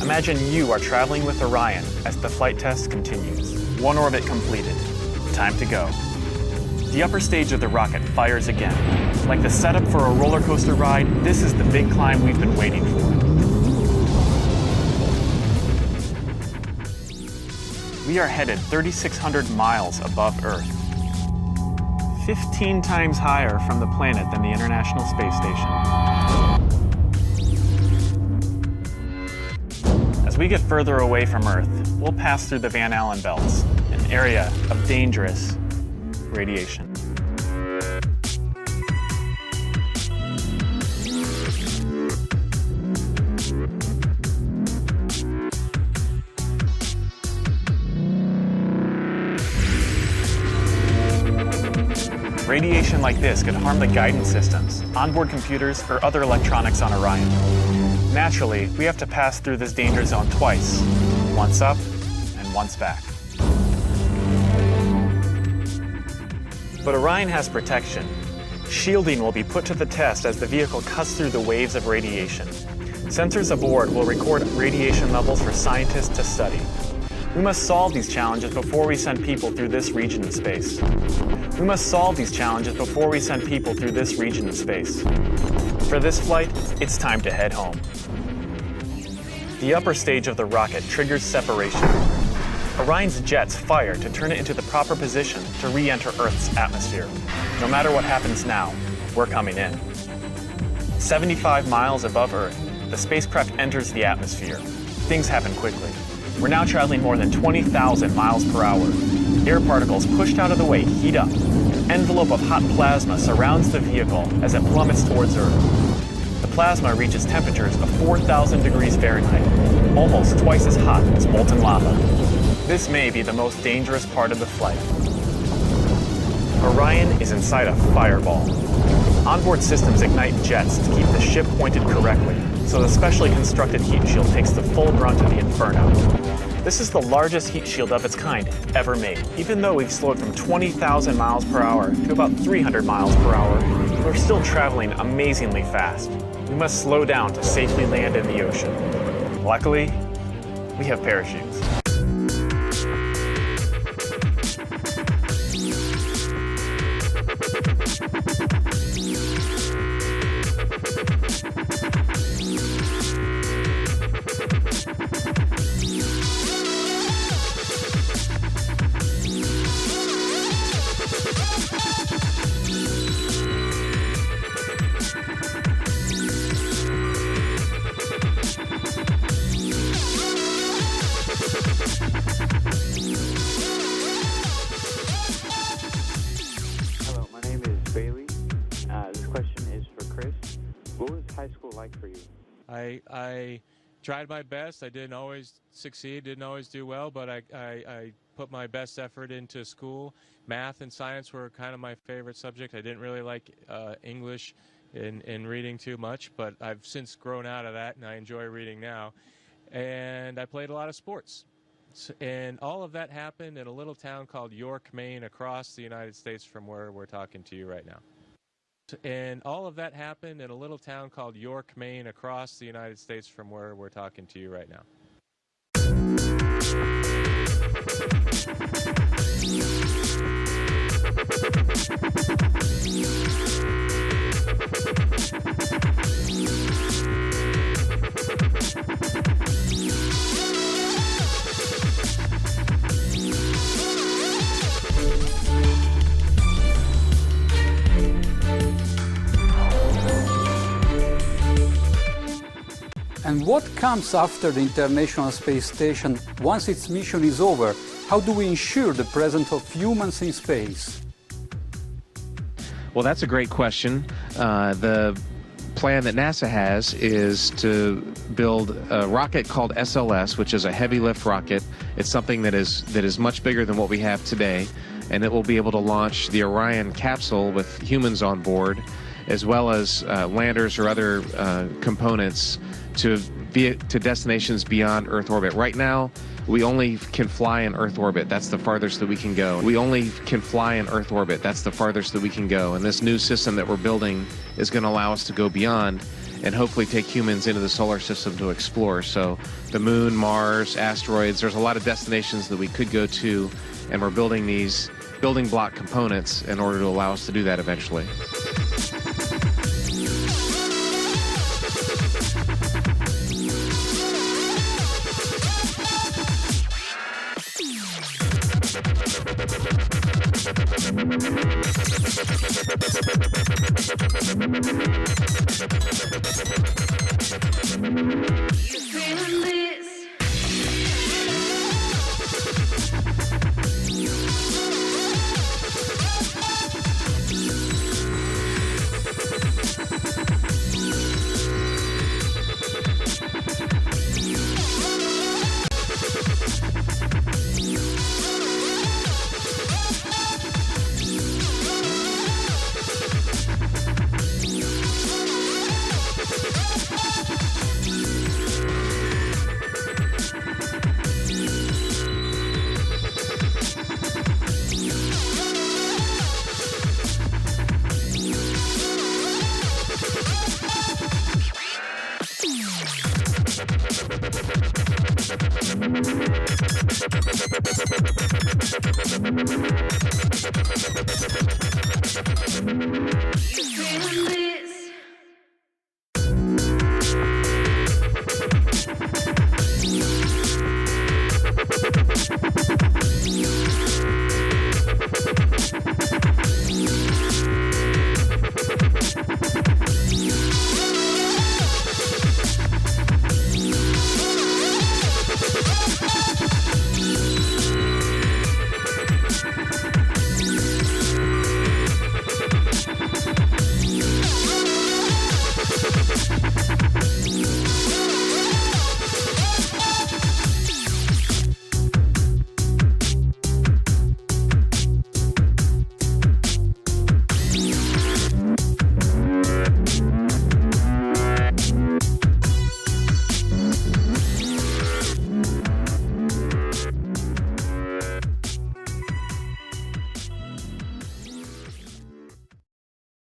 Imagine you are traveling with Orion as the flight test continues. One orbit completed. Time to go. The upper stage of the rocket fires again. Like the setup for a roller coaster ride, this is the big climb we've been waiting for. We are headed 3,600 miles above Earth. 15 times higher from the planet than the International Space Station. As we get further away from Earth, we'll pass through the Van Allen belts, an area of dangerous radiation. Radiation like this could harm the guidance systems, onboard computers, or other electronics on Orion. Naturally, we have to pass through this danger zone twice, once up and once back. But Orion has protection. Shielding will be put to the test as the vehicle cuts through the waves of radiation. Sensors aboard will record radiation levels for scientists to study. We must solve these challenges before we send people through this region of space. We must solve these challenges before we send people through this region of space. For this flight, it's time to head home. The upper stage of the rocket triggers separation. Orion's jets fire to turn it into the proper position to re-enter Earth's atmosphere. No matter what happens now, we're coming in. 75 miles above Earth, the spacecraft enters the atmosphere. Things happen quickly. We're now traveling more than 20,000 miles per hour. Air particles pushed out of the way heat up. An envelope of hot plasma surrounds the vehicle as it plummets towards Earth. The plasma reaches temperatures of 4,000 degrees Fahrenheit, almost twice as hot as molten lava. This may be the most dangerous part of the flight. Orion is inside a fireball. Onboard systems ignite jets to keep the ship pointed correctly, so the specially constructed heat shield takes the full brunt of the inferno. This is the largest heat shield of its kind ever made. Even though we've slowed from 20,000 miles per hour to about 300 miles per hour, we're still traveling amazingly fast. We must slow down to safely land in the ocean. Luckily, we have parachutes. For you? I tried my best. I didn't always succeed, didn't always do well, but I put my best effort into school. Math and science were kind of my favorite subject. I didn't really like English and reading too much, but I've since grown out of that, and I enjoy reading now. And I played a lot of sports. And all of that happened in a little town called York, Maine, across the United States from where we're talking to you right now. And all of that happened in a little town called York, Maine, across the United States from where we're talking to you right now. And what comes after the International Space Station once its mission is over? How do we ensure the presence of humans in space? Well, that's a great question. The plan that NASA has is to build a rocket called SLS, which is a heavy lift rocket. It's something that is much bigger than what we have today, and it will be able to launch the Orion capsule with humans on board, as well as landers or other components to destinations beyond Earth orbit. Right now, We only can fly in Earth orbit. That's the farthest that we can go. We only can fly in Earth orbit. That's the farthest that we can go. And this new system that we're building is going to allow us to go beyond and hopefully take humans into the solar system to explore. So the moon, Mars, asteroids, there's a lot of destinations that we could go to, and we're building these building block components in order to allow us to do that eventually.